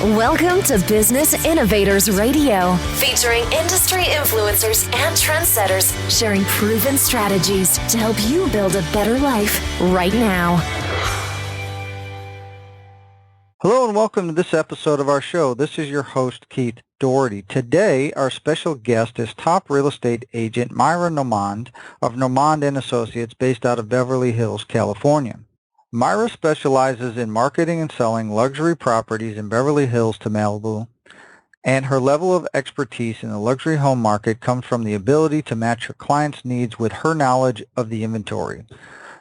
Welcome to Business Innovators Radio, featuring industry influencers and trendsetters sharing proven strategies to help you build a better life right now. Hello and welcome to this episode of our show. This is your host, Keith Doherty. Today, our special guest is top real estate agent Myra Nourmand of Nourmand & Associates based out of Beverly Hills, California. Myra specializes in marketing and selling luxury properties in Beverly Hills to Malibu, and her level of expertise in the luxury home market comes from the ability to match her clients' needs with her knowledge of the inventory.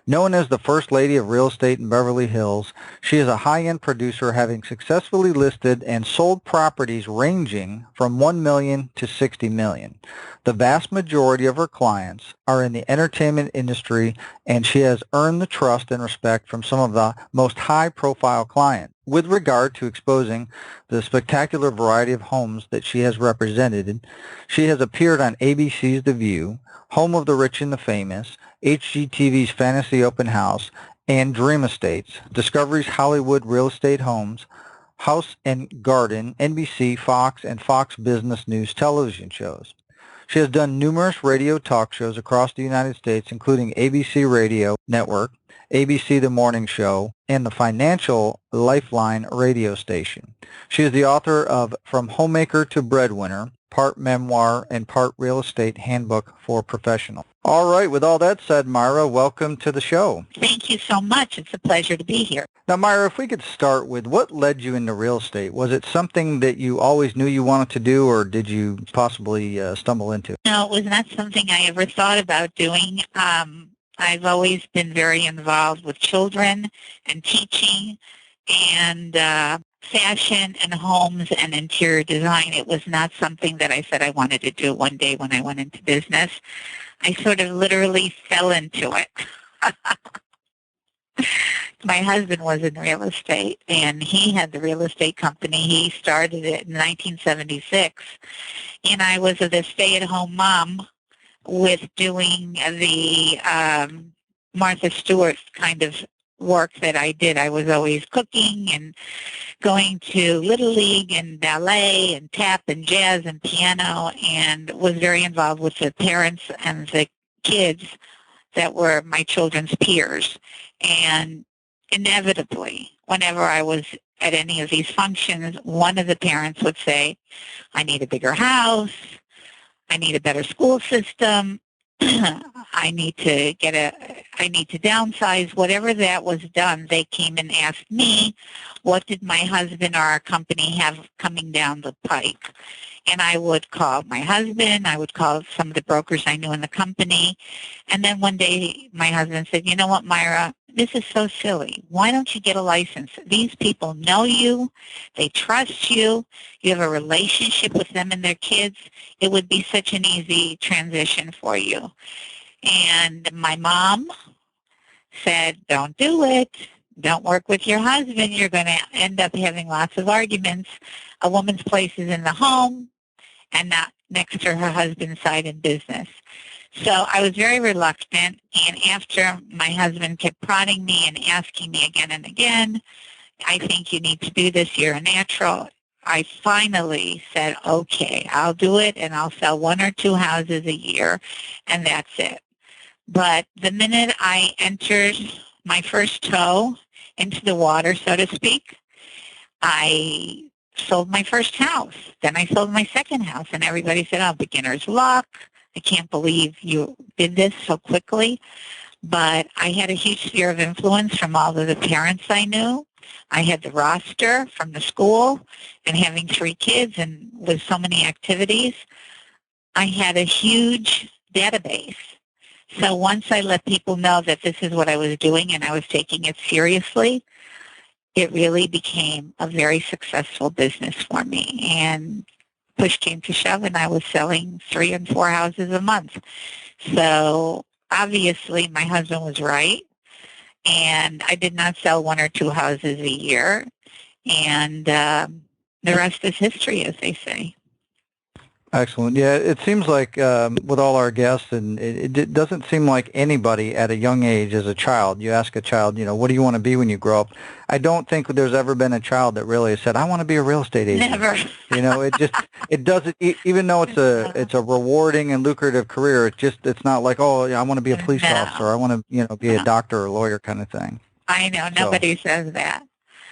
Known as the First Lady of Real Estate in Beverly Hills, she is a high-end producer having successfully listed and sold properties ranging from $1 million to $60 million. The vast majority of her clients are in the entertainment industry, and she has earned the trust and respect from some of the most high-profile clients. With regard to exposing the spectacular variety of homes that she has represented, she has appeared on ABC's The View, Home of the Rich and the Famous, HGTV's Fantasy Open House, and Dream Estates, Discovery's Hollywood Real Estate Homes, House and Garden, NBC, Fox, and Fox Business News television shows. She has done numerous radio talk shows across the United States, including ABC Radio Network, ABC The Morning Show, and the Financial Lifeline Radio Station. She is the author of From Homemaker to Breadwinner, part memoir and part real estate handbook for professionals. All right, with all that said, Myra, welcome to the show. Thank you so much. It's a pleasure to be here. Now, Myra, if we could start with what led you into real estate? Was it something that you always knew you wanted to do, or did you possibly stumble into? No, it was not something I ever thought about doing. I've always been very involved with children and teaching and fashion and homes and interior design. It was not something that I said I wanted to do one day when I went into business. I sort of literally fell into it. My husband was in real estate, and he had the real estate company. He started it in 1976, and I was the stay-at-home mom with doing the Martha Stewart kind of work that I did. I was always cooking and going to Little League and ballet and tap and jazz and piano, and was very involved with the parents and the kids that were my children's peers. And inevitably, whenever I was at any of these functions, one of the parents would say, I need a bigger house, I need a better school system, I need to downsize. Whatever that was done, they came and asked me, what did my husband or our company have coming down the pike? And I would call my husband, I would call some of the brokers I knew in the company, and then one day my husband said, you know what, Myra, this is so silly. Why don't you get a license? These people know you. They trust you. You have a relationship with them and their kids. It would be such an easy transition for you. And my mom said, don't do it. Don't work with your husband. You're going to end up having lots of arguments. A woman's place is in the home and not next to her husband's side in business. So I was very reluctant, and after my husband kept prodding me and asking me again and again, I think you need to do this, you're a natural, I finally said, okay, I'll do it, and I'll sell 1 or 2 houses a year, and that's it. But the minute I entered my first toe into the water, so to speak, I sold my first house. Then I sold my second house, and everybody said, oh, beginner's luck. I can't believe you did this so quickly. But I had a huge sphere of influence from all of the parents I knew. I had the roster from the school, and having 3 kids and with so many activities, I had a huge database. So once I let people know that this is what I was doing and I was taking it seriously, it really became a very successful business for me. And push came to shove, and I was selling 3 and 4 houses a month. So obviously my husband was right, and I did not sell 1 or 2 houses a year, and the rest is history, as they say. Excellent. Yeah, it seems like with all our guests, and it doesn't seem like anybody at a young age as a child, you ask a child, what do you want to be when you grow up? I don't think there's ever been a child that really has said, I want to be a real estate agent. Never. It doesn't, even though it's a rewarding and lucrative career, it's not like, oh, yeah, I want to be a police officer, or I want to, be a doctor or a lawyer kind of thing. I know. Nobody says that.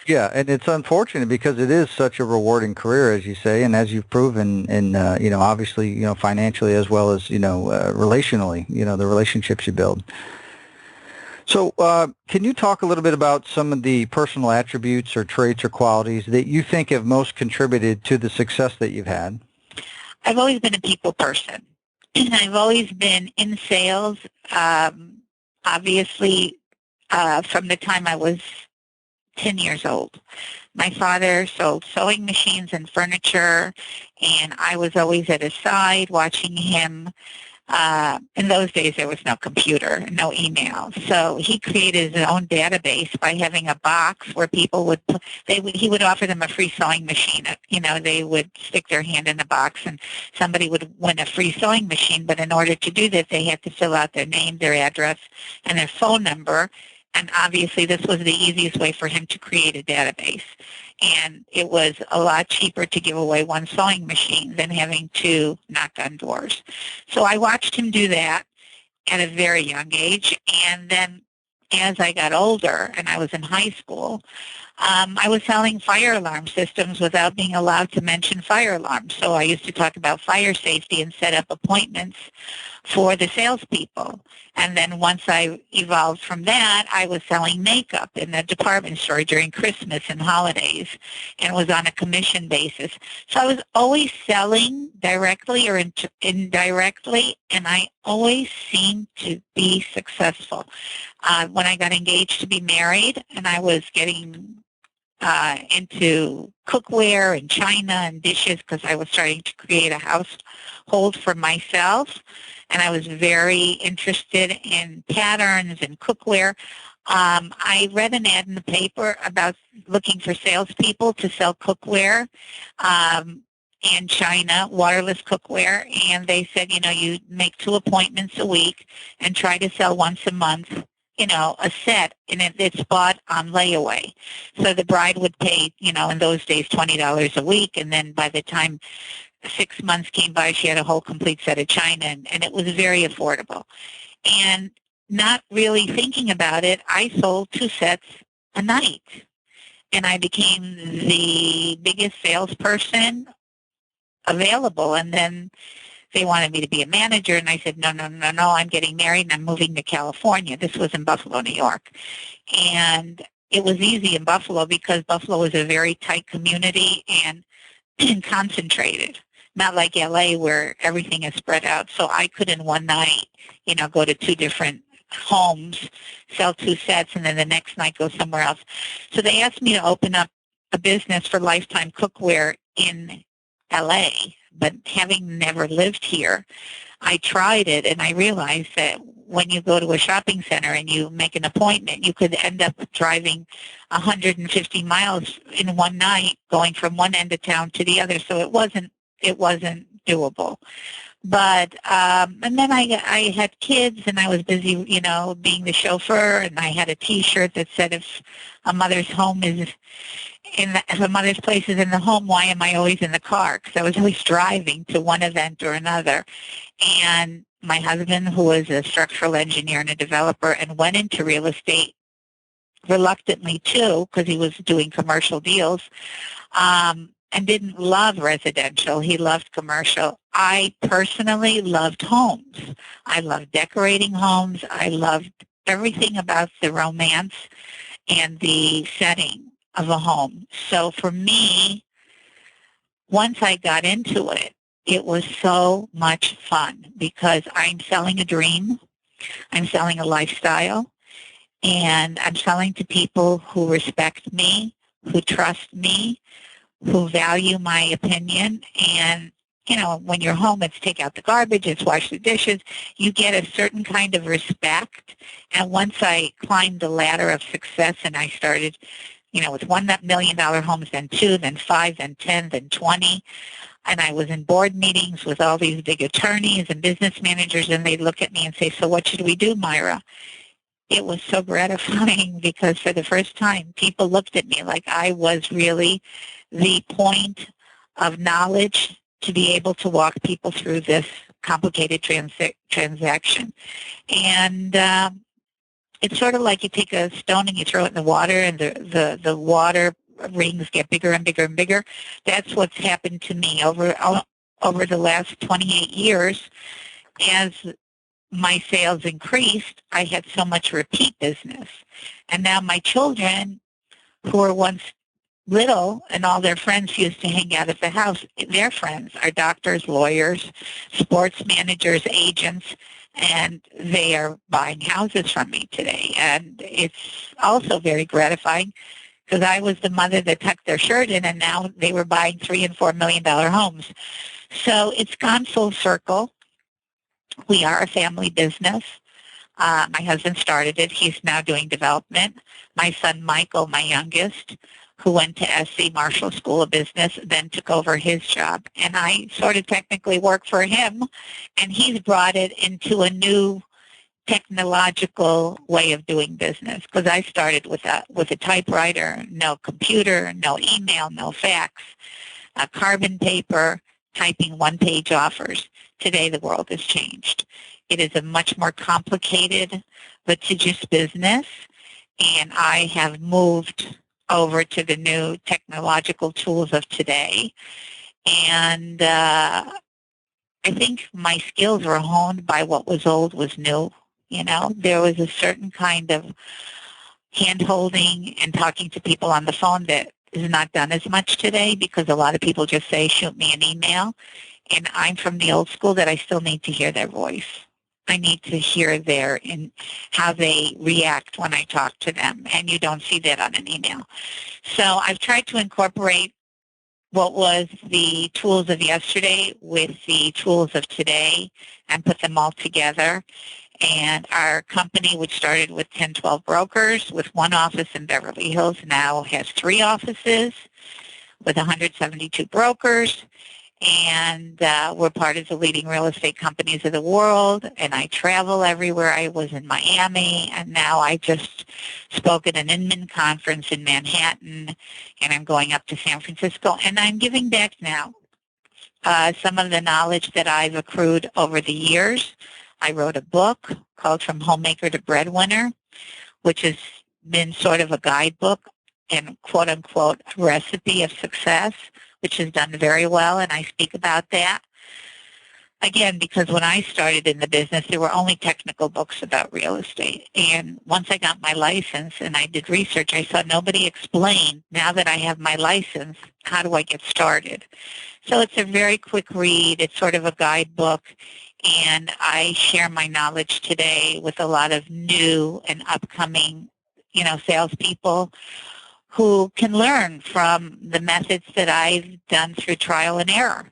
Yeah, and it's unfortunate because it is such a rewarding career, as you say, and as you've proven, and obviously, financially as well as relationally, the relationships you build. So, can you talk a little bit about some of the personal attributes or traits or qualities that you think have most contributed to the success that you've had? I've always been a people person, and I've always been in sales. Obviously, from the time I was 10 years old. My father sold sewing machines and furniture, and I was always at his side watching him. In those days, there was no computer, no email. So he created his own database by having a box where people he would offer them a free sewing machine. They would stick their hand in the box, and somebody would win a free sewing machine. But in order to do that, they had to fill out their name, their address, and their phone number. And obviously, this was the easiest way for him to create a database. And it was a lot cheaper to give away one sewing machine than having to knock on doors. So I watched him do that at a very young age. And then as I got older and I was in high school, I was selling fire alarm systems without being allowed to mention fire alarms. So I used to talk about fire safety and set up appointments for the salespeople. And then once I evolved from that, I was selling makeup in the department store during Christmas and holidays and was on a commission basis. So I was always selling directly or indirectly, and I always seemed to be successful. When I got engaged to be married and I was getting into cookware and china and dishes because I was starting to create a household for myself, and I was very interested in patterns and cookware. I read an ad in the paper about looking for salespeople to sell cookware and china, waterless cookware, and they said, you make 2 appointments a week and try to sell once a month, a set, and it's bought on layaway. So the bride would pay, in those days, $20 a week, and then by the time 6 months came by, she had a whole complete set of china, and it was very affordable. And not really thinking about it, I sold 2 sets a night, and I became the biggest salesperson available. And then they wanted me to be a manager, and I said, no, I'm getting married, and I'm moving to California. This was in Buffalo, New York. And it was easy in Buffalo because Buffalo was a very tight community and concentrated, not like L.A. where everything is spread out. So I could in one night, go to 2 different homes, sell 2 sets, and then the next night go somewhere else. So they asked me to open up a business for Lifetime Cookware in L.A., but having never lived here, I tried it, and I realized that when you go to a shopping center and you make an appointment, you could end up driving 150 miles in one night, going from one end of town to the other. So it wasn't doable. But and then I had kids, and I was busy, being the chauffeur, and I had a T-shirt that said, "If a mother's home is if a mother's place is in the home, why am I always in the car?" Because I was always driving to one event or another. And my husband, who was a structural engineer and a developer, and went into real estate reluctantly too, because he was doing commercial deals. And didn't love residential. He loved commercial. I personally loved homes. I loved decorating homes. I loved everything about the romance and the setting of a home. So for me, once I got into it, it was so much fun because I'm selling a dream. I'm selling a lifestyle. And I'm selling to people who respect me, who trust me, who value my opinion. And, when you're home, it's take out the garbage, it's wash the dishes. You get a certain kind of respect. And once I climbed the ladder of success and I started, with $1 million homes, then 2, then 5, then 10, then 20, And I was in board meetings with all these big attorneys and business managers, and they'd look at me and say, so what should we do, Myra? It was so gratifying because for the first time, people looked at me like I was really the point of knowledge to be able to walk people through this complicated transaction. And it's sort of like you take a stone and you throw it in the water, and the water rings get bigger and bigger and bigger. That's what's happened to me over the last 28 years. As my sales increased, I had so much repeat business. And now my children, who were once little and all their friends used to hang out at the house, their friends are doctors, lawyers, sports managers, agents, and they are buying houses from me today. And it's also very gratifying because I was the mother that tucked their shirt in, and now they were buying $3 and $4 million homes. So it's gone full circle. We are a family business. My husband started it. He's now doing development. My son, Michael, my youngest, who went to SC Marshall School of Business, then took over his job. And I sort of technically work for him, and he's brought it into a new technological way of doing business, because I started with a typewriter, no computer, no email, no fax, carbon paper, typing one-page offers. Today, the world has changed. It is a much more complicated, litigious business, and I have moved over to the new technological tools of today. And I think my skills were honed by what was old was new. You know, there was a certain kind of hand-holding and talking to people on the phone that is not done as much today, because a lot of people just say, shoot me an email. And I'm from the old school that I still need to hear their voice. I need to hear how they react when I talk to them, and you don't see that on an email. So I've tried to incorporate what was the tools of yesterday with the tools of today and put them all together. And our company, which started with 10, 12 brokers with one office in Beverly Hills, now has 3 offices with 172 brokers. And we're part of the leading real estate companies of the world. And I travel everywhere. I was in Miami, and now I just spoke at an Inman conference in Manhattan, and I'm going up to San Francisco. And I'm giving back now some of the knowledge that I've accrued over the years. I wrote a book called From Homemaker to Breadwinner, which has been sort of a guidebook and quote-unquote recipe of success, which has done very well, and I speak about that. Again, because when I started in the business, there were only technical books about real estate. And once I got my license and I did research, I saw nobody explained, now that I have my license, how do I get started? So it's a very quick read. It's sort of a guidebook. And I share my knowledge today with a lot of new and upcoming, salespeople who can learn from the methods that I've done through trial and error.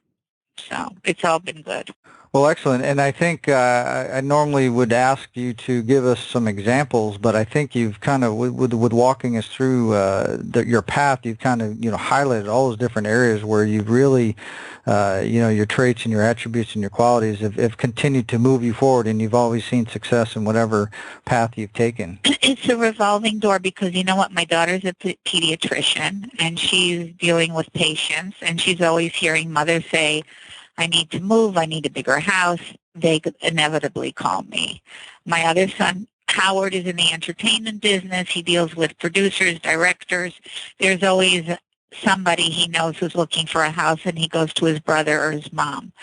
So it's all been good. Well, excellent. And I think I normally would ask you to give us some examples, but I think you've kind of, with walking us through your path, you've kind of, highlighted all those different areas where you've really, your traits and your attributes and your qualities have continued to move you forward, and you've always seen success in whatever path you've taken. It's a revolving door, because you know what? My daughter's a pediatrician, and she's dealing with patients, and she's always hearing mothers say, I need to move, I need a bigger house. They inevitably call me. My other son, Howard, is in the entertainment business. He deals with producers, directors. There's always somebody he knows who's looking for a house, and he goes to his brother or his mom.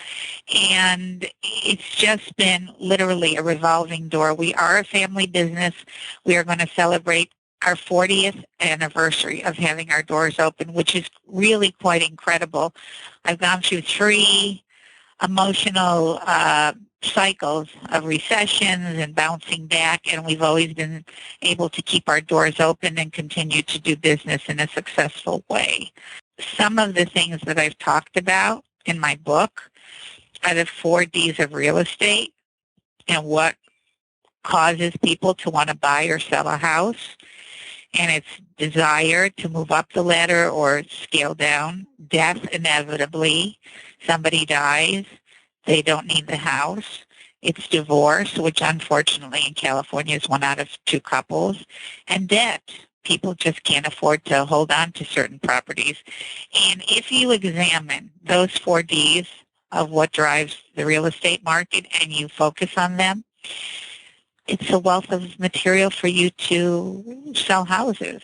And it's just been literally a revolving door. We are a family business. We are going to celebrate our 40th anniversary of having our doors open, which is really quite incredible. I've gone through 3 emotional cycles of recessions and bouncing back, and we've always been able to keep our doors open and continue to do business in a successful way. Some of the things that I've talked about in my book are the 4 Ds of real estate and what causes people to want to buy or sell a house. And it's desire to move up the ladder or scale down, death inevitably, Somebody dies, they don't need the house. It's divorce, which unfortunately in California is 1 out of 2 couples, and debt. People just can't afford to hold on to certain properties. And if you examine those 4 Ds of what drives the real estate market and you focus on them, it's a wealth of material for you to sell houses.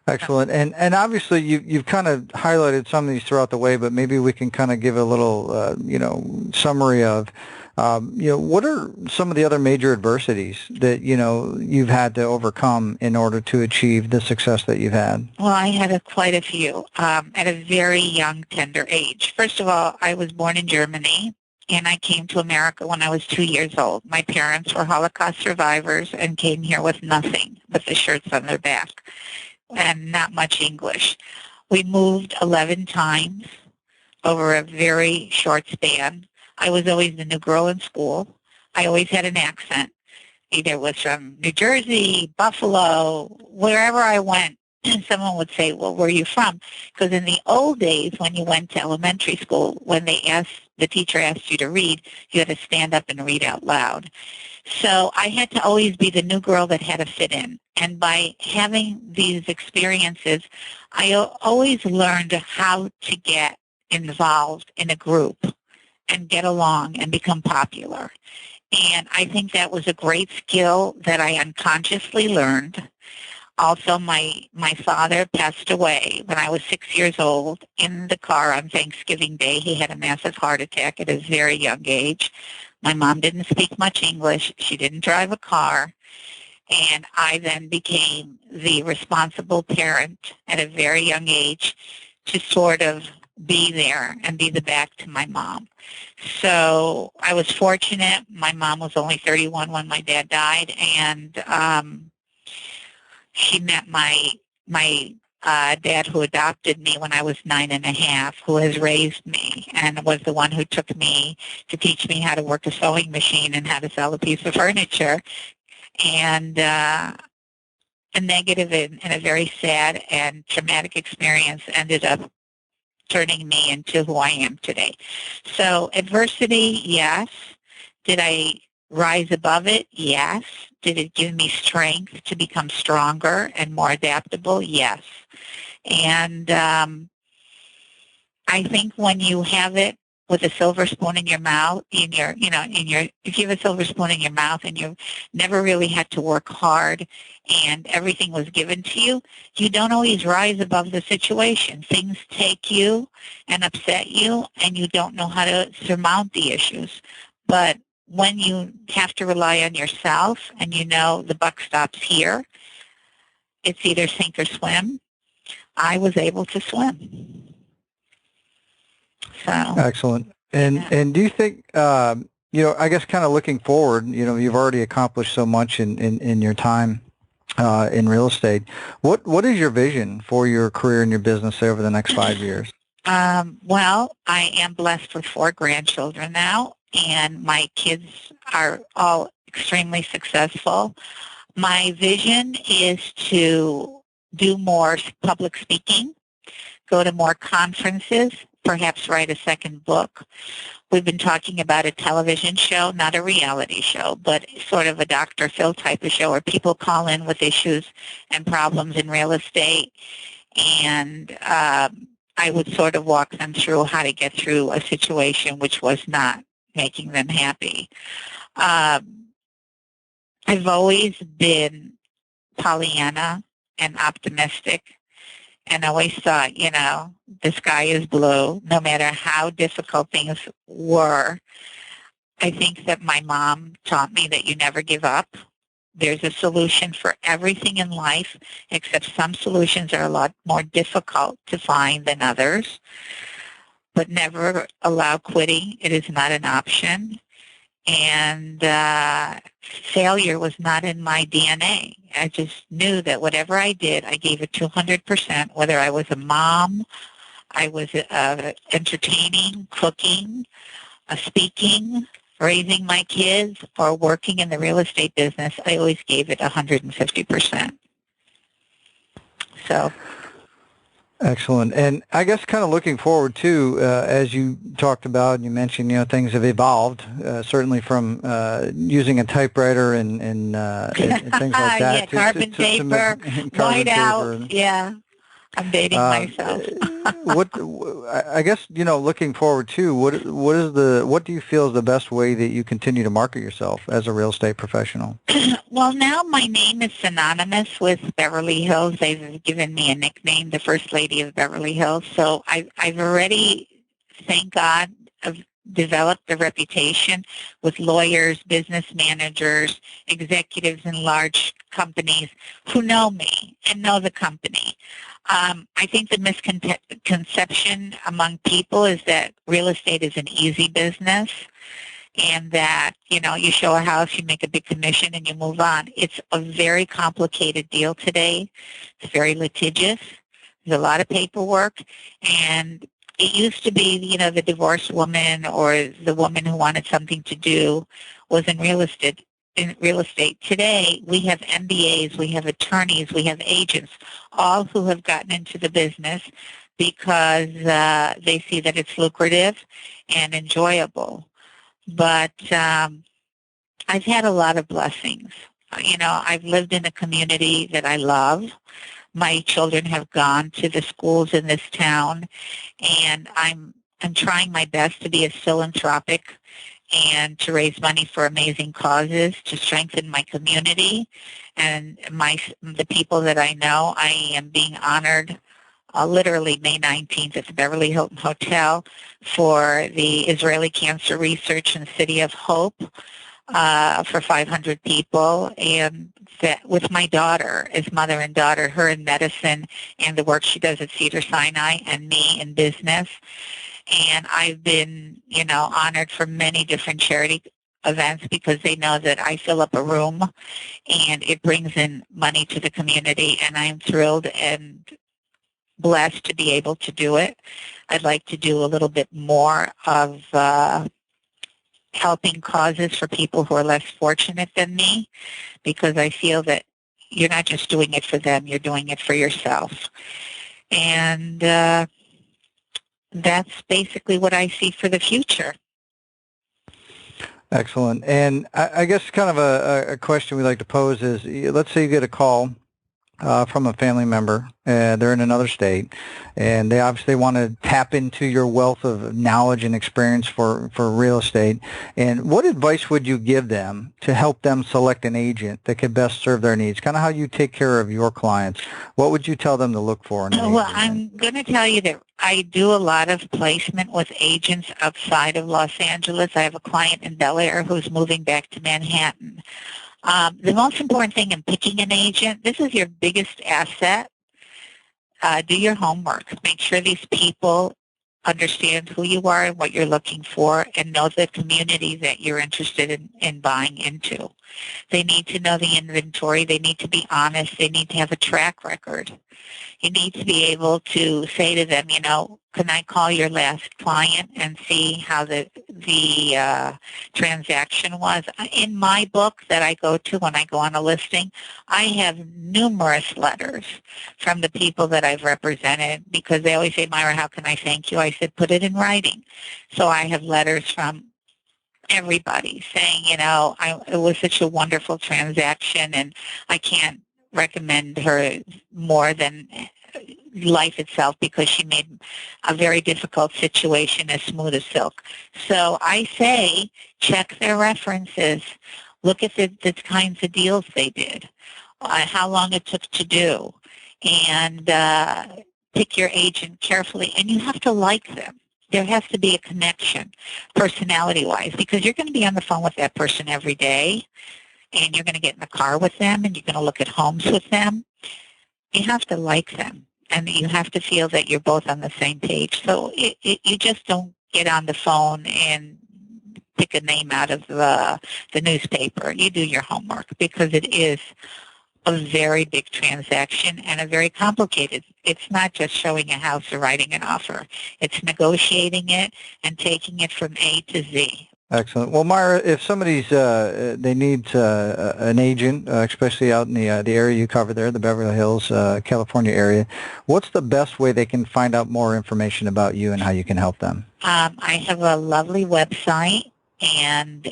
Excellent. And obviously you've kind of highlighted some of these throughout the way, but maybe we can kind of give a little, summary of, what are some of the other major adversities that, you've had to overcome in order to achieve the success that you've had? Well, I had quite a few at a very young, tender age. First of all, I was born in Germany, and I came to America when I was 2 years old. My parents were Holocaust survivors and came here with nothing but the shirts on their back and not much English. We moved 11 times over a very short span. I was always the new girl in school. I always had an accent. Either it was from New Jersey, Buffalo, wherever I went, someone would say, well, where are you from? Because in the old days, when you went to elementary school, when the teacher asked you to read, you had to stand up and read out loud. So I had to always be the new girl that had to fit in. And by having these experiences, I always learned how to get involved in a group and get along and become popular. And I think that was a great skill that I unconsciously learned. Also, my father passed away when I was 6 years old in the car on Thanksgiving Day. He had a massive heart attack at a very young age. My mom didn't speak much English. She didn't drive a car. And I then became the responsible parent at a very young age to sort of be there and be the back to my mom. So I was fortunate. My mom was only 31 when my dad died, and she met my dad who adopted me when I was 9.5, who has raised me and was the one who took me to teach me how to work a sewing machine and how to sell a piece of furniture. And a negative and a very sad and traumatic experience ended up turning me into who I am today. So adversity, yes. Did I rise above it? Yes. Did it give me strength to become stronger and more adaptable? Yes. And I think when you have it with a silver spoon in your mouth, if you have a silver spoon in your mouth and you've never really had to work hard and everything was given to you, you don't always rise above the situation. Things take you and upset you, and you don't know how to surmount the issues. But when you have to rely on yourself and you know the buck stops here, it's either sink or swim. I was able to swim. So excellent. And do you think, I guess kind of looking forward, you've already accomplished so much in your time in real estate. What is your vision for your career and your business over the next 5 years? Well, I am blessed with 4 grandchildren now, and my kids are all extremely successful. My vision is to do more public speaking, go to more conferences, perhaps write a second book. We've been talking about a television show, not a reality show, but sort of a Dr. Phil type of show where people call in with issues and problems in real estate, and I would sort of walk them through how to get through a situation which was not making them happy. I've always been Pollyanna and optimistic, and always thought, the sky is blue, no matter how difficult things were. I think that my mom taught me that you never give up. There's a solution for everything in life, except some solutions are a lot more difficult to find than others. But never allow quitting. It is not an option. And failure was not in my DNA. I just knew that whatever I did, I gave it 200%, whether I was a mom, I was entertaining, cooking, speaking, raising my kids, or working in the real estate business. I always gave it 150%. So. Excellent. And I guess kind of looking forward too, as you talked about, and you mentioned, things have evolved, certainly from using a typewriter and things like Yeah, that carbon paper, carbon paper. whiteout. Yeah, I'm dating myself. I guess, looking forward too, what do you feel is the best way that you continue to market yourself as a real estate professional? Well, now my name is synonymous with Beverly Hills. They've given me a nickname, the First Lady of Beverly Hills. So I've already, thank God, have developed a reputation with lawyers, business managers, executives in large companies who know me and know the company. I think the misconception among people is that real estate is an easy business, and that, you show a house, you make a big commission, and you move on. It's a very complicated deal today. It's very litigious. There's a lot of paperwork, and it used to be, the divorced woman or the woman who wanted something to do was in real estate. Today, we have MBAs, we have attorneys, we have agents, all who have gotten into the business because they see that it's lucrative and enjoyable. But I've had a lot of blessings. I've lived in a community that I love. My children have gone to the schools in this town, and I'm trying my best to be as philanthropic and to raise money for amazing causes, to strengthen my community and the people that I know. I am being honored literally May 19th at the Beverly Hilton Hotel for the Israeli Cancer Research and City of Hope for 500 people, and that with my daughter as mother and daughter, her in medicine and the work she does at Cedars-Sinai, and me in business. And I've been, honored for many different charity events because they know that I fill up a room and it brings in money to the community, and I'm thrilled and blessed to be able to do it. I'd like to do a little bit more of helping causes for people who are less fortunate than me, because I feel that you're not just doing it for them, you're doing it for yourself. And that's basically what I see for the future. Excellent. And I guess kind of a question we like to pose is, let's say you get a call from a family member. They're in another state, and they obviously want to tap into your wealth of knowledge and experience for real estate. And what advice would you give them to help them select an agent that could best serve their needs? Kind of how you take care of your clients. What would you tell them to look for in an agent? Well, I'm going to tell you that I do a lot of placement with agents outside of Los Angeles. I have a client in Bel Air who's moving back to Manhattan. The most important thing in picking an agent, this is your biggest asset. Do your homework. Make sure these people understand who you are and what you're looking for, and know the community that you're interested in buying into. They need to know the inventory. They need to be honest. They need to have a track record. You need to be able to say to them, can I call your last client and see how the transaction was? In my book that I go to when I go on a listing, I have numerous letters from the people that I've represented, because they always say, Myra, how can I thank you? I said, put it in writing. So I have letters from everybody saying, it was such a wonderful transaction, and I can't recommend her more than life itself, because she made a very difficult situation as smooth as silk. So I say, check their references, look at the kinds of deals they did, how long it took to do, and pick your agent carefully. And you have to like them. There has to be a connection, personality-wise, because you're going to be on the phone with that person every day, and you're going to get in the car with them, and you're going to look at homes with them. You have to like them, and you have to feel that you're both on the same page. So you just don't get on the phone and pick a name out of the newspaper. You do your homework, because it is a very big transaction and a very complicated. It's not just showing a house or writing an offer. It's negotiating it and taking it from A to Z. Excellent. Well, Myra, if somebody's they need an agent, especially out in the area you cover there, the Beverly Hills, California area, what's the best way they can find out more information about you and how you can help them? I have a lovely website, and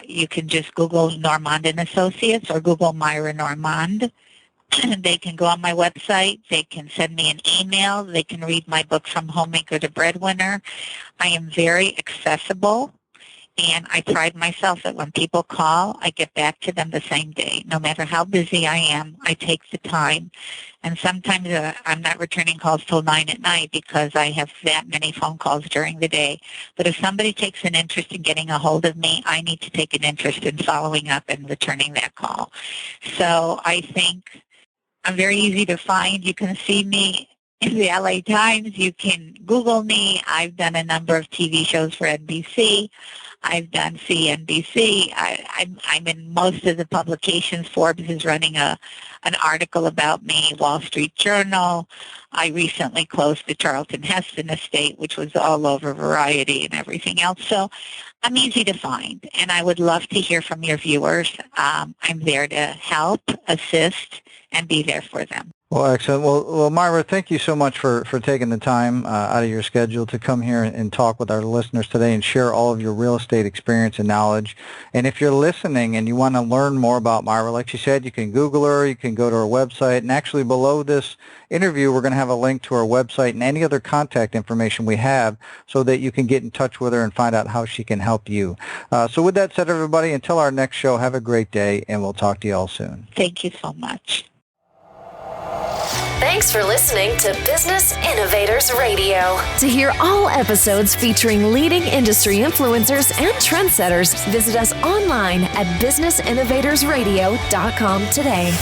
you can just Google Nourmand and Associates or Google Myra Nourmand. They can go on my website. They can send me an email. They can read my book From Homemaker to Breadwinner. I am very accessible, and I pride myself that when people call, I get back to them the same day. No matter how busy I am, I take the time. And sometimes I'm not returning calls till 9 at night because I have that many phone calls during the day. But if somebody takes an interest in getting a hold of me, I need to take an interest in following up and returning that call. So I think I'm very easy to find. You can see me in the LA Times. You can Google me. I've done a number of TV shows for NBC. I've done CNBC. I'm in most of the publications. Forbes is running an article about me, Wall Street Journal. I recently closed the Charlton Heston estate, which was all over Variety and everything else. So I'm easy to find, and I would love to hear from your viewers. I'm there to help, assist, and be there for them. Well, excellent. Well, Myra, thank you so much for taking the time out of your schedule to come here and talk with our listeners today and share all of your real estate experience and knowledge. And if you're listening and you want to learn more about Myra, like she said, you can Google her, you can go to her website, and actually below this interview, we're going to have a link to her website and any other contact information we have so that you can get in touch with her and find out how she can help you. So with that said, everybody, until our next show, have a great day, and we'll talk to you all soon. Thank you so much. Thanks for listening to Business Innovators Radio. To hear all episodes featuring leading industry influencers and trendsetters, visit us online at businessinnovatorsradio.com today.